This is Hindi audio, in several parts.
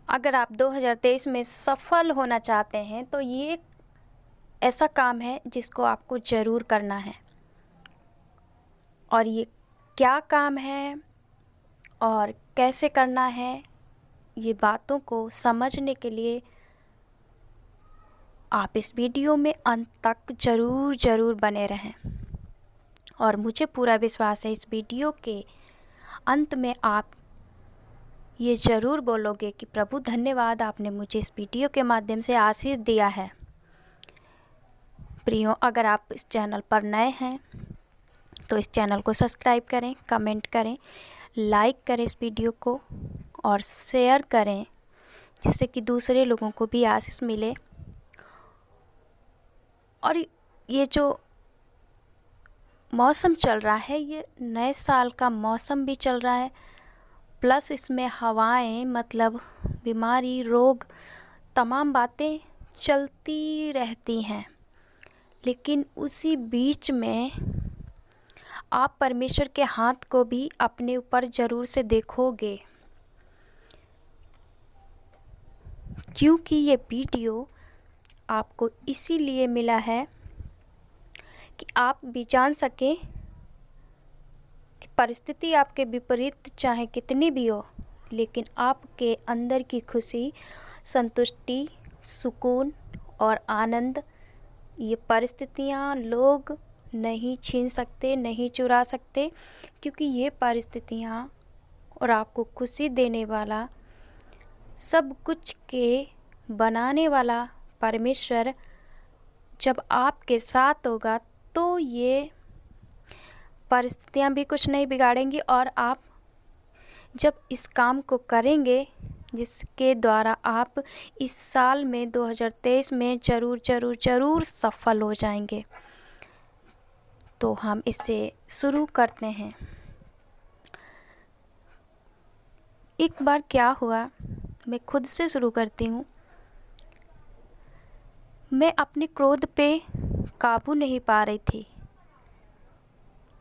अगर आप 2023 में सफल होना चाहते हैं तो ये एक ऐसा काम है जिसको आपको ज़रूर करना है। और ये क्या काम है और कैसे करना है, ये बातों को समझने के लिए आप इस वीडियो में अंत तक ज़रूर बने रहें। और मुझे पूरा विश्वास है इस वीडियो के अंत में आप ये ज़रूर बोलोगे कि प्रभु धन्यवाद, आपने मुझे इस वीडियो के माध्यम से आशीष दिया है। प्रियो, अगर आप इस चैनल पर नए हैं तो इस चैनल को सब्सक्राइब करें, कमेंट करें, लाइक करें इस वीडियो को और शेयर करें, जिससे कि दूसरे लोगों को भी आशीष मिले। और ये जो मौसम चल रहा है, ये नए साल का मौसम भी चल रहा है, प्लस इसमें हवाएं, मतलब बीमारी, रोग, तमाम बातें चलती रहती हैं। लेकिन उसी बीच में आप परमेश्वर के हाथ को भी अपने ऊपर ज़रूर से देखोगे, क्योंकि ये वीडियो आपको इसीलिए मिला है कि आप भी जान सकें कि परिस्थिति आपके विपरीत चाहे कितनी भी हो, लेकिन आपके अंदर की खुशी, संतुष्टि, सुकून और आनंद ये परिस्थितियाँ, लोग नहीं छीन सकते, नहीं चुरा सकते। क्योंकि ये परिस्थितियाँ और आपको खुशी देने वाला, सब कुछ के बनाने वाला परमेश्वर जब आपके साथ होगा तो ये परिस्थितियाँ भी कुछ नहीं बिगाड़ेंगी। और आप जब इस काम को करेंगे जिसके द्वारा आप इस साल में 2023 में ज़रूर सफल हो जाएंगे। तो हम इसे शुरू करते हैं। एक बार क्या हुआ, मैं खुद से शुरू करती हूँ। मैं अपने क्रोध पे काबू नहीं पा रही थी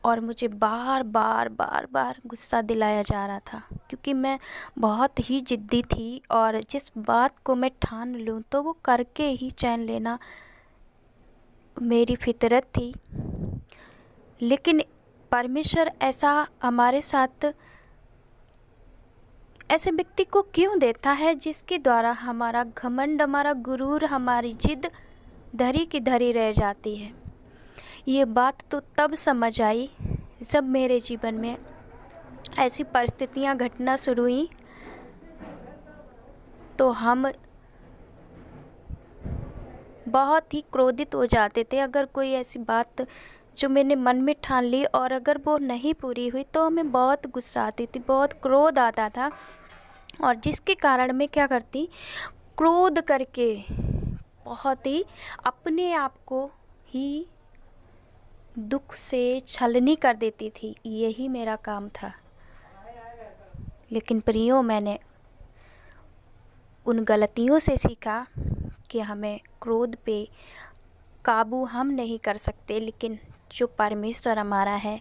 और मुझे बार बार गुस्सा दिलाया जा रहा था, क्योंकि मैं बहुत ही ज़िद्दी थी और जिस बात को मैं ठान लूँ तो वो करके ही चैन लेना मेरी फितरत थी। लेकिन परमेश्वर ऐसा हमारे साथ, ऐसे व्यक्ति को क्यों देता है जिसके द्वारा हमारा घमंड, हमारा गुरूर, हमारी जिद धरी की धरी रह जाती है। ये बात तो तब समझ आई जब मेरे जीवन में ऐसी परिस्थितियां घटना शुरू हुई। तो हम बहुत ही क्रोधित हो जाते थे अगर कोई ऐसी बात जो मैंने मन में ठान ली और अगर वो नहीं पूरी हुई तो हमें बहुत गुस्सा आती थी, बहुत क्रोध आता था। और जिसके कारण मैं क्या करती, क्रोध करके बहुत ही अपने आप को ही दुख से छलनी कर देती थी। यही मेरा काम था। लेकिन प्रियो, मैंने उन गलतियों से सीखा कि हमें क्रोध पे काबू हम नहीं कर सकते, लेकिन जो परमेश्वर हमारा है,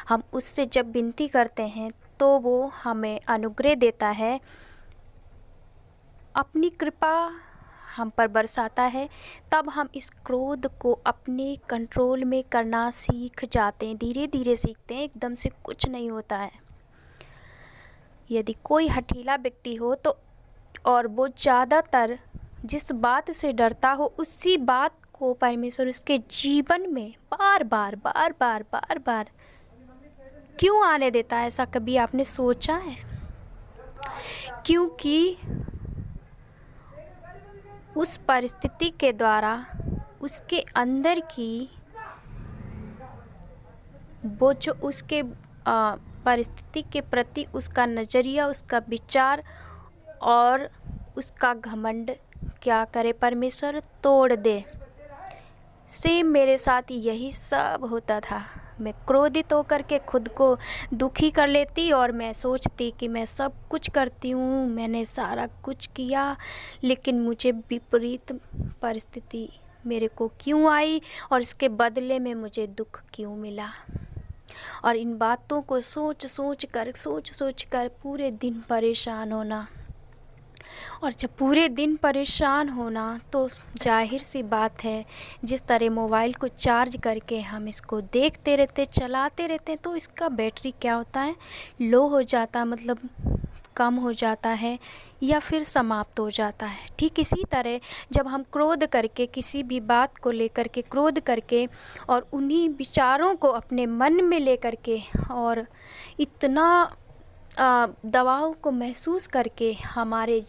हम उससे जब विनती करते हैं तो वो हमें अनुग्रह देता है, अपनी कृपा हम पर बरसाता है। तब हम इस क्रोध को अपने कंट्रोल में करना सीख जाते हैं, धीरे धीरे सीखते हैं, एकदम से कुछ नहीं होता है। यदि कोई हठीला व्यक्ति हो तो और वो ज़्यादातर जिस बात से डरता हो, उसी बात को परमेश्वर उसके जीवन में बार बार क्यों आने देता है? ऐसा कभी आपने सोचा है? क्योंकि उस परिस्थिति के द्वारा उसके अंदर की वो जो उसके परिस्थिति के प्रति उसका नज़रिया, उसका विचार और उसका घमंड क्या करे, परमेश्वर तोड़ दे। सेम मेरे साथ यही सब होता था। मैं क्रोधित होकर के खुद को दुखी कर लेती और मैं सोचती कि मैं सब कुछ करती हूँ, मैंने सारा कुछ किया, लेकिन मुझे विपरीत परिस्थिति मेरे को क्यों आई और इसके बदले में मुझे दुख क्यों मिला। और इन बातों को सोच सोच कर पूरे दिन परेशान होना। और जब पूरे दिन परेशान होना तो जाहिर सी बात है, जिस तरह मोबाइल को चार्ज करके हम इसको देखते रहते चलाते रहते हैं तो इसका बैटरी क्या होता है, लो हो जाता है, मतलब कम हो जाता है या फिर समाप्त हो जाता है। ठीक इसी तरह जब हम क्रोध करके किसी भी बात को लेकर के क्रोध करके और उन्हीं विचारों को अपने मन में लेकर के और इतना दबाव को महसूस करके हमारे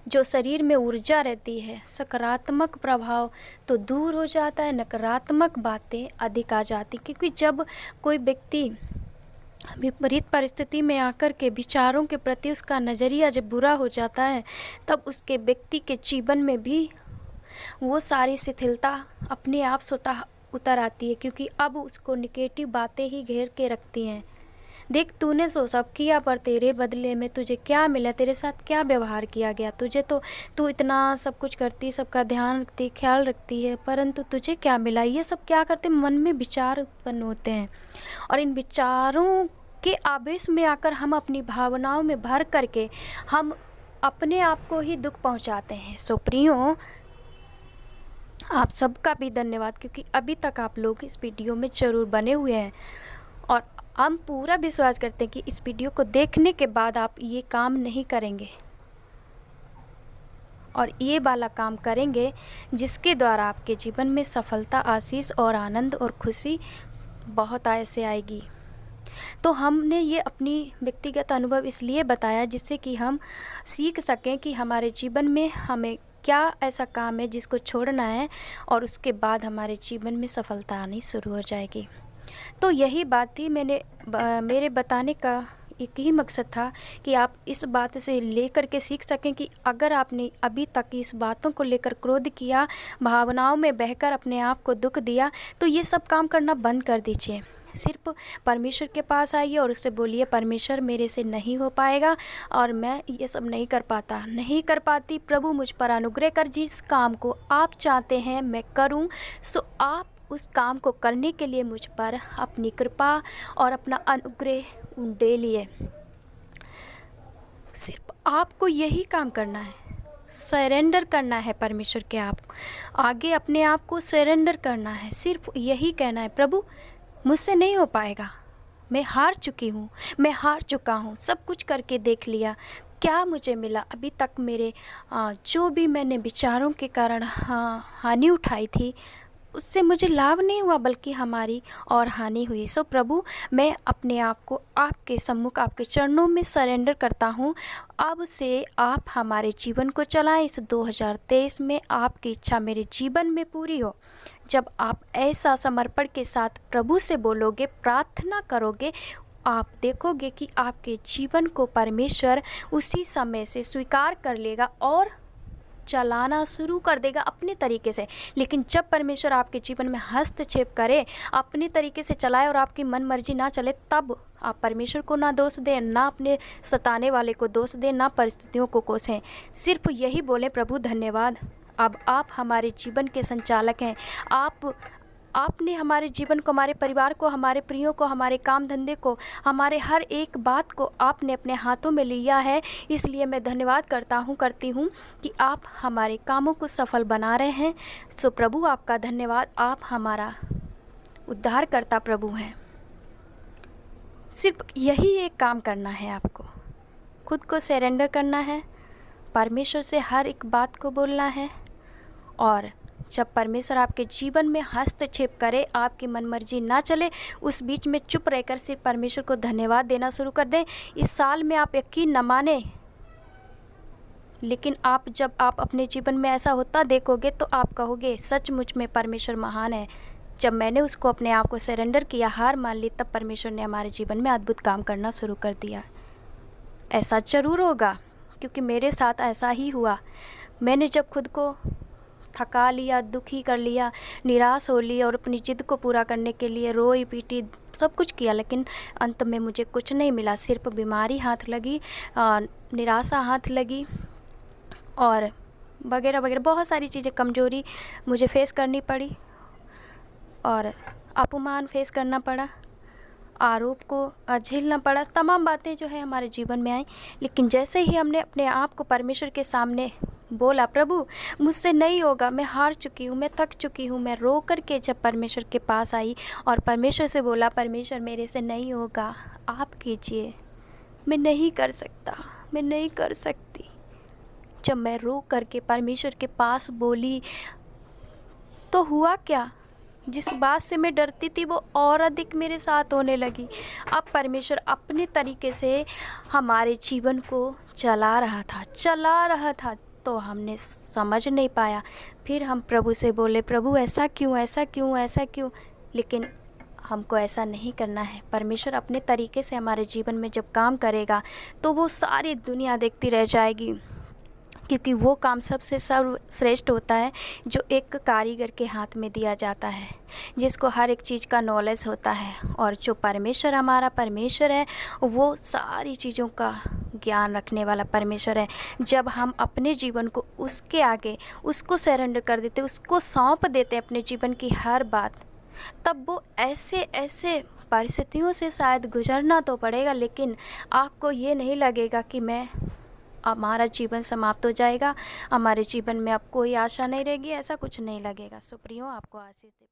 जो शरीर में ऊर्जा रहती है, सकारात्मक प्रभाव तो दूर हो जाता है, नकारात्मक बातें अधिक आ जाती। क्योंकि जब कोई व्यक्ति विपरीत परिस्थिति में आकर के विचारों के प्रति उसका नज़रिया जब बुरा हो जाता है, तब उसके व्यक्ति के जीवन में भी वो सारी शिथिलता अपने आप स्वतः उतर आती है, क्योंकि अब उसको निगेटिव बातें ही घेर के रखती हैं। देख, तूने तो सब किया पर तेरे बदले में तुझे क्या मिला, तेरे साथ क्या व्यवहार किया गया, तुझे तो तू इतना सब कुछ करती, सबका ध्यान रखती, ख्याल रखती है, परंतु तुझे क्या मिला। ये सब क्या करते, मन में विचार उत्पन्न होते हैं और इन विचारों के आवेश में आकर हम अपनी भावनाओं में भर करके हम अपने आप को ही दुख पहुंचाते हैं। सो प्रियो, आप सबका भी धन्यवाद, क्योंकि अभी तक आप लोग इस वीडियो में ज़रूर बने हुए हैं और हम पूरा विश्वास करते हैं कि इस वीडियो को देखने के बाद आप ये काम नहीं करेंगे और ये वाला काम करेंगे जिसके द्वारा आपके जीवन में सफलता, आशीष और आनंद और खुशी बहुत ऐसे आएगी। तो हमने ये अपनी व्यक्तिगत अनुभव इसलिए बताया जिससे कि हम सीख सकें कि हमारे जीवन में हमें क्या ऐसा काम है जिसको छोड़ना है और उसके बाद हमारे जीवन में सफलता आनी शुरू हो जाएगी। तो यही बात थी, मेरे बताने का एक ही मकसद था कि आप इस बात से लेकर के सीख सकें कि अगर आपने अभी तक इस बातों को लेकर क्रोध किया, भावनाओं में बहकर अपने आप को दुख दिया, तो ये सब काम करना बंद कर दीजिए। सिर्फ परमेश्वर के पास आइए और उससे बोलिए, परमेश्वर मेरे से नहीं हो पाएगा और मैं ये सब नहीं कर पाता, नहीं कर पाती, प्रभु मुझ पर अनुग्रह कर, जिस काम को आप चाहते हैं मैं करूं, सो आप उस काम को करने के लिए मुझ पर अपनी कृपा और अपना अनुग्रह उंडेलिए। सिर्फ आपको यही काम करना है, सरेंडर करना है परमेश्वर के आप आगे, अपने आप को सरेंडर करना है। सिर्फ यही कहना है, प्रभु मुझसे नहीं हो पाएगा, मैं हार चुकी हूँ, मैं हार चुका हूँ, सब कुछ करके देख लिया, क्या मुझे मिला अभी तक। मेरे जो भी मैंने विचारों के कारण हानि उठाई थी उससे मुझे लाभ नहीं हुआ, बल्कि हमारी और हानि हुई। सो प्रभु, मैं अपने आप को आपके सम्मुख, आपके चरणों में सरेंडर करता हूँ। अब से आप हमारे जीवन को चलाएं। इस 2023 में आपकी इच्छा मेरे जीवन में पूरी हो। जब आप ऐसा समर्पण के साथ प्रभु से बोलोगे, प्रार्थना करोगे, आप देखोगे कि आपके जीवन को परमेश्वर उसी समय से स्वीकार कर लेगा और चलाना शुरू कर देगा अपने तरीके से। लेकिन जब परमेश्वर आपके जीवन में हस्तक्षेप करे, अपने तरीके से चलाए और आपकी मन मर्जी ना चले, तब आप परमेश्वर को ना दोष दें, ना अपने सताने वाले को दोष दें, ना परिस्थितियों को कोसें। सिर्फ यही बोलें, प्रभु धन्यवाद, अब आप हमारे जीवन के संचालक हैं। आपने हमारे जीवन को, हमारे परिवार को, हमारे प्रियों को, हमारे काम धंधे को, हमारे हर एक बात को आपने अपने हाथों में लिया है। इसलिए मैं धन्यवाद करती हूँ कि आप हमारे कामों को सफल बना रहे हैं। सो प्रभु आपका धन्यवाद, आप हमारा उद्धारकर्ता प्रभु हैं। सिर्फ यही एक काम करना है, आपको खुद को सरेंडर करना है, परमेश्वर से हर एक बात को बोलना है और जब परमेश्वर आपके जीवन में हस्तक्षेप करे, आपकी मनमर्जी ना चले, उस बीच में चुप रहकर सिर्फ परमेश्वर को धन्यवाद देना शुरू कर दें। इस साल में आप यकीन न माने, लेकिन जब आप अपने जीवन में ऐसा होता देखोगे तो आप कहोगे, सचमुच में परमेश्वर महान है। जब मैंने उसको अपने आप को सरेंडर किया, हार मान ली, तब परमेश्वर ने हमारे जीवन में अद्भुत काम करना शुरू कर दिया। ऐसा ज़रूर होगा, क्योंकि मेरे साथ ऐसा ही हुआ। मैंने जब खुद को थका लिया, दुखी कर लिया, निराश हो लिया और अपनी जिद को पूरा करने के लिए रोई पीटी, सब कुछ किया, लेकिन अंत में मुझे कुछ नहीं मिला। सिर्फ बीमारी हाथ लगी, निराशा हाथ लगी और वगैरह वगैरह बहुत सारी चीज़ें, कमज़ोरी मुझे फेस करनी पड़ी और अपमान फेस करना पड़ा। आरोप को झेलना पड़ा, तमाम बातें जो है हमारे जीवन में आई। लेकिन जैसे ही हमने अपने आप को परमेश्वर के सामने बोला, प्रभु मुझसे नहीं होगा, मैं हार चुकी हूँ, मैं थक चुकी हूँ, मैं रो कर के जब परमेश्वर के पास आई और परमेश्वर से बोला, परमेश्वर मेरे से नहीं होगा, आप कीजिए, मैं नहीं कर सकता, मैं नहीं कर सकती। जब मैं रो करके परमेश्वर के पास बोली तो हुआ क्या, जिस बात से मैं डरती थी वो और अधिक मेरे साथ होने लगी। अब परमेश्वर अपने तरीके से हमारे जीवन को चला रहा था। तो हमने समझ नहीं पाया। फिर हम प्रभु से बोले, प्रभु ऐसा क्यों, ऐसा क्यों, ऐसा क्यों। लेकिन हमको ऐसा नहीं करना है। परमेश्वर अपने तरीके से हमारे जीवन में जब काम करेगा तो वो सारी दुनिया देखती रह जाएगी, क्योंकि वो काम सबसे सर्वश्रेष्ठ होता है जो एक कारीगर के हाथ में दिया जाता है, जिसको हर एक चीज़ का नॉलेज होता है। और जो परमेश्वर हमारा परमेश्वर है वो सारी चीज़ों का ज्ञान रखने वाला परमेश्वर है। जब हम अपने जीवन को उसके आगे उसको सरेंडर कर देते, उसको सौंप देते अपने जीवन की हर बात, तब वो ऐसे परिस्थितियों से शायद गुजरना तो पड़ेगा, लेकिन आपको ये नहीं लगेगा कि हमारा जीवन समाप्त हो जाएगा, हमारे जीवन में अब कोई आशा नहीं रहेगी, ऐसा कुछ नहीं लगेगा। सो प्रियो, आपको आशीष दे।